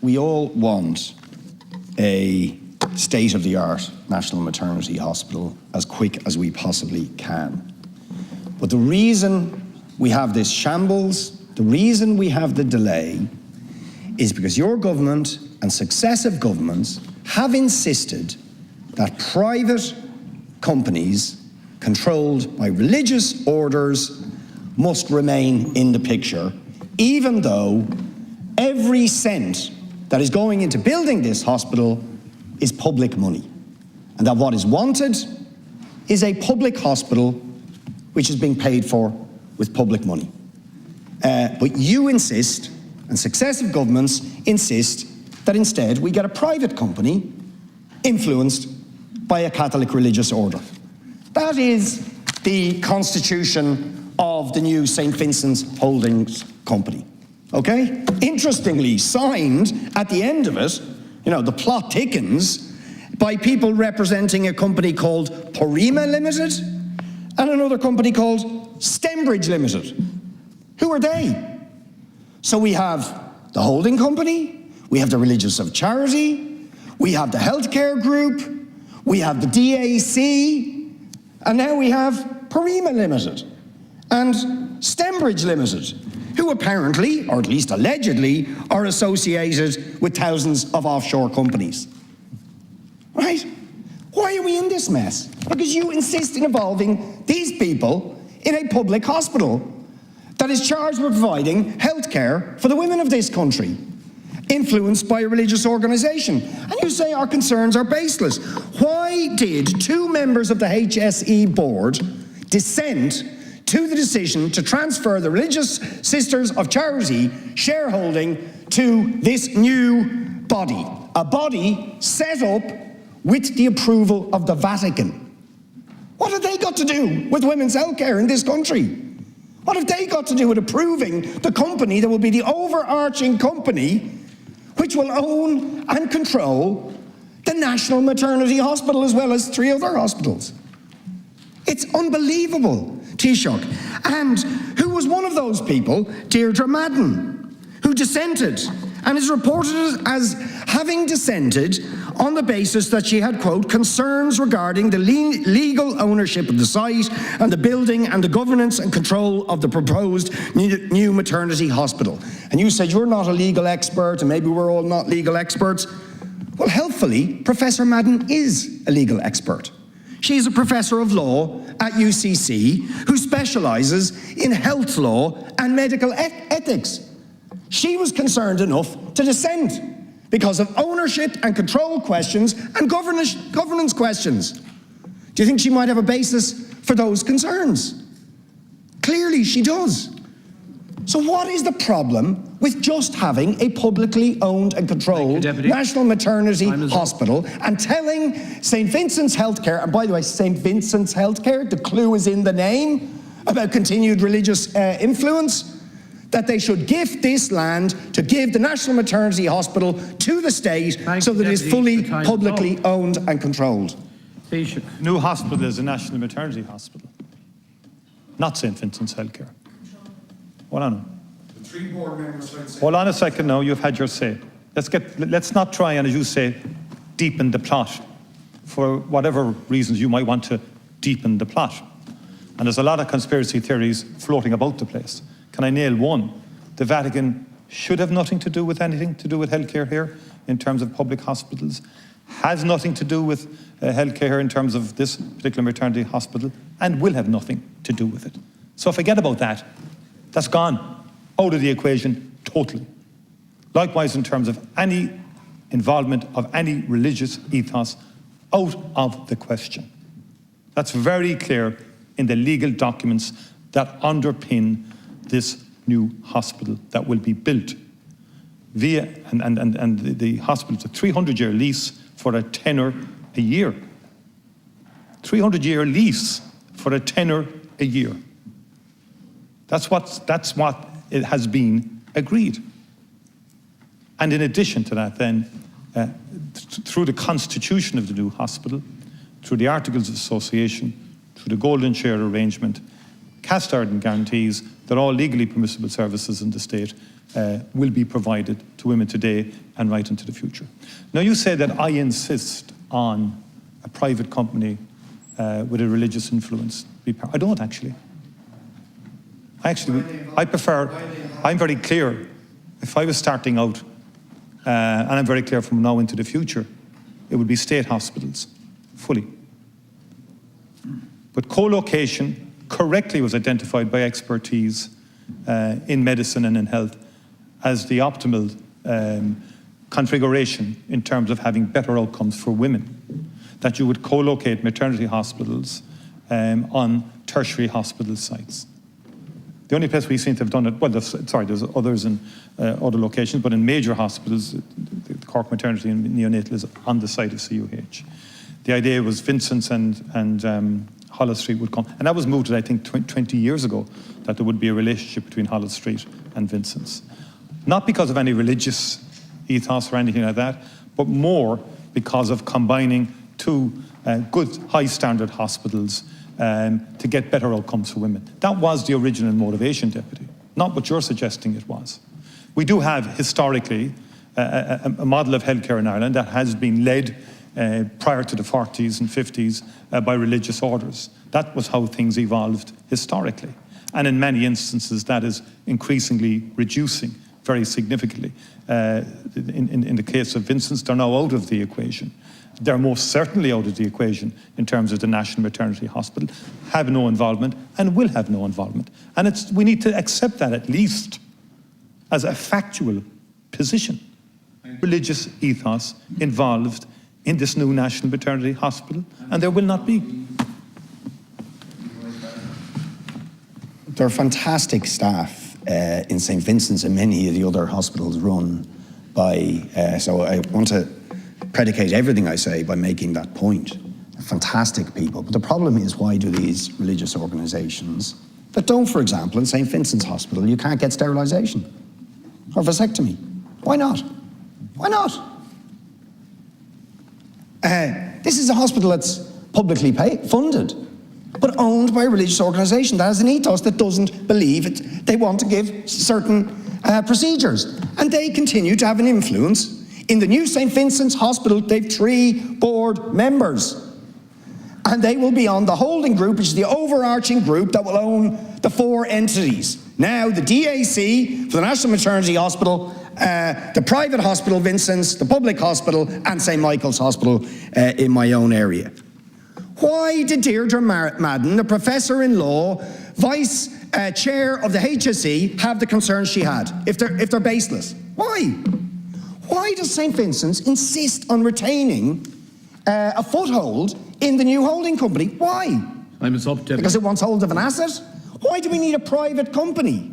We all want a state-of-the-art national maternity hospital as quick as we possibly can. But the reason we have this shambles, the reason we have the delay, is because your government and successive governments have insisted that private companies controlled by religious orders must remain in the picture, even though every cent that is going into building this hospital is public money. And that what is wanted is a public hospital which is being paid for with public money. But you insist, and successive governments insist, that instead we get a private company influenced by a Catholic religious order. That is the constitution of the new St. Vincent's Holdings Company. Okay? Interestingly, signed at the end of it, you know, the plot thickens, by people representing a company called Porima Limited and another company called Stembridge Limited. Who are they? So we have the holding company, we have the Religious of Charity, we have the healthcare group, we have the DAC, and now we have Porima Limited and Stembridge Limited, who apparently, or at least allegedly, are associated with thousands of offshore companies. Right? Why are we in this mess? Because you insist in involving these people in a public hospital that is charged with providing health care for the women of this country, influenced by a religious organisation. And you say our concerns are baseless. Why did 2 members of the HSE board dissent to the decision to transfer the Religious Sisters of Charity shareholding to this new body? A body set up with the approval of the Vatican. What have they got to do with women's health care in this country? What have they got to do with approving the company that will be the overarching company which will own and control the National Maternity Hospital as well as 3 other hospitals? It's unbelievable, Taoiseach. And who was one of those people? Deirdre Madden, who dissented and is reported as having dissented on the basis that she had, quote, concerns regarding the legal ownership of the site and the building and the governance and control of the proposed new maternity hospital. And you said you're not a legal expert and maybe we're all not legal experts. Well, helpfully, Professor Madden is a legal expert. She's a professor of law at UCC who specialises in health law and medical ethics. She was concerned enough to dissent because of ownership and control questions and governance questions. Do you think she might have a basis for those concerns? Clearly she does. So what is the problem with just having a publicly owned and controlled national maternity hospital and telling St. Vincent's Healthcare, and by the way, St. Vincent's Healthcare, the clue is in the name, about continued religious influence, that they should gift this land to give the National Maternity Hospital to the state so that it is fully publicly owned and controlled? New hospital is a National Maternity Hospital, not St. Vincent's Healthcare. Hold on. The 3 board members would say. Hold on a second now, you've had your say. Let's not try and, as you say, deepen the plot for whatever reasons you might want to deepen the plot. And there's a lot of conspiracy theories floating about the place. Can I nail one? The Vatican should have nothing to do with anything to do with healthcare here in terms of public hospitals, has nothing to do with healthcare here in terms of this particular maternity hospital, and will have nothing to do with it. So forget about that. That's gone out of the equation totally. Likewise, in terms of any involvement of any religious ethos, out of the question. That's very clear in the legal documents that underpin this new hospital that will be built via, and the hospital is a 300-year lease for a tenner a year. 300-year lease for a tenner a year. That's what it has been agreed. And in addition to that then, through the constitution of the new hospital, through the Articles of Association, through the Golden Share Arrangement, cast iron guarantees that all legally permissible services in the state will be provided to women today and right into the future. Now, you say that I insist on a private company with a religious influence. I don't, actually. I prefer, I'm very clear, if I was starting out, and I'm very clear from now into the future, it would be state hospitals, fully. But co-location correctly was identified by expertise in medicine and in health as the optimal configuration in terms of having better outcomes for women. That you would co-locate maternity hospitals on tertiary hospital sites. The only place we seem to have done it, well, there's others in other locations, but in major hospitals, the Cork Maternity and Neonatal is on the site of CUH. The idea was Vincent's and Holles Street would come, and that was mooted, I think, 20 years ago, that there would be a relationship between Holles Street and Vincent's. Not because of any religious ethos or anything like that, but more because of combining two good, high-standard hospitals to get better outcomes for women. That was the original motivation, Deputy, not what you're suggesting it was. We do have, historically, a model of healthcare in Ireland that has been led prior to the 40s and 50s by religious orders. That was how things evolved historically. And in many instances, that is increasingly reducing very significantly. In the case of Vincent's, they're now out of the equation. They're most certainly out of the equation in terms of the National Maternity Hospital, have no involvement and will have no involvement. And we need to accept that at least as a factual position. Religious ethos involved in this new National Maternity Hospital, and there will not be. There are fantastic staff in St. Vincent's and many of the other hospitals run by, so I want to predicate everything I say by making that point. Fantastic people, but the problem is, why do these religious organisations that don't, for example, in St. Vincent's Hospital, you can't get sterilisation or vasectomy? Why not? Why not? This is a hospital that's publicly funded, but owned by a religious organisation that has an ethos that doesn't believe it. They want to give certain procedures, and they continue to have an influence. In the new St. Vincent's Hospital, they've 3 board members, and they will be on the holding group, which is the overarching group that will own the 4 entities. Now, the DAC for the National Maternity Hospital, the private hospital, Vincent's, the public hospital, and St. Michael's Hospital in my own area. Why did Deirdre Madden, the professor in law, vice chair of the HSE, have the concerns she had, if they're baseless? Why? Why does St. Vincent's insist on retaining a foothold in the new holding company? Why? Because it wants hold of an asset? Why do we need a private company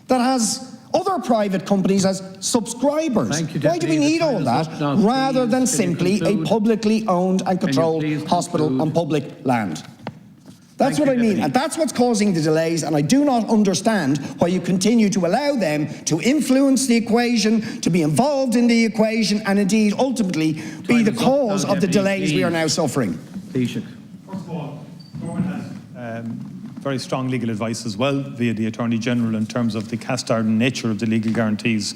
that has other private companies as subscribers? Why do we need all that rather than simply a publicly owned and controlled hospital on public land? That's what I mean, and that's what's causing the delays, and I do not understand why you continue to allow them to influence the equation, to be involved in the equation, and indeed ultimately be the cause of the delays we are now suffering. First of all, government has very strong legal advice as well via the Attorney General in terms of the cast-iron nature of the legal guarantees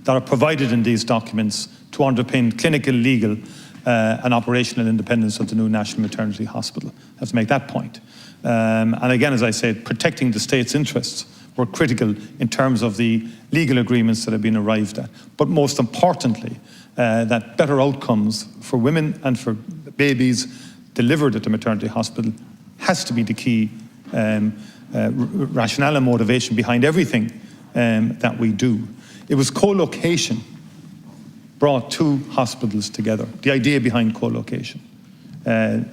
that are provided in these documents to underpin clinical, legal and operational independence of the new National Maternity Hospital. I have to make that point. And again, as I said, protecting the state's interests were critical in terms of the legal agreements that have been arrived at. But most importantly, that better outcomes for women and for babies delivered at the maternity hospital has to be the key rationale and motivation behind everything that we do. It was co-location brought 2 hospitals together. The idea behind co-location.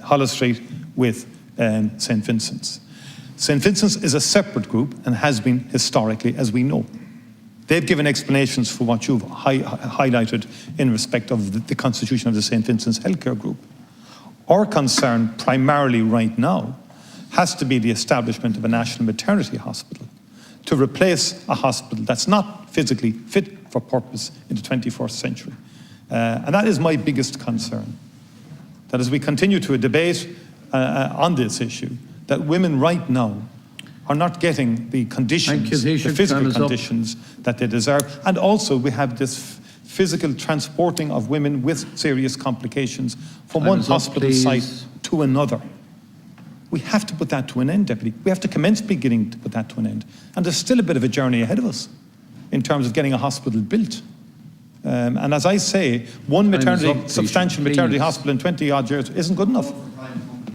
Holles Street with St. Vincent's. St. Vincent's is a separate group and has been historically, as we know. They've given explanations for what you've highlighted in respect of the constitution of the St. Vincent's Healthcare Group. Our concern primarily right now has to be the establishment of a national maternity hospital to replace a hospital that's not physically fit for purpose in the 21st century. And that is my biggest concern. That as we continue to debate on this issue, that women right now are not getting the conditions, Thank you, the Taoiseach. physical Time is up. conditions that they deserve. And also we have this physical transporting of women with serious complications from Time one is up, hospital site please. to another. We have to put that to an end, Deputy. We have to commence beginning to put that to an end. And there's still a bit of a journey ahead of us in terms of getting a hospital built. And as I say, one Time is maternity, up, Taoiseach, substantial maternity please. hospital in 20 odd years isn't good enough.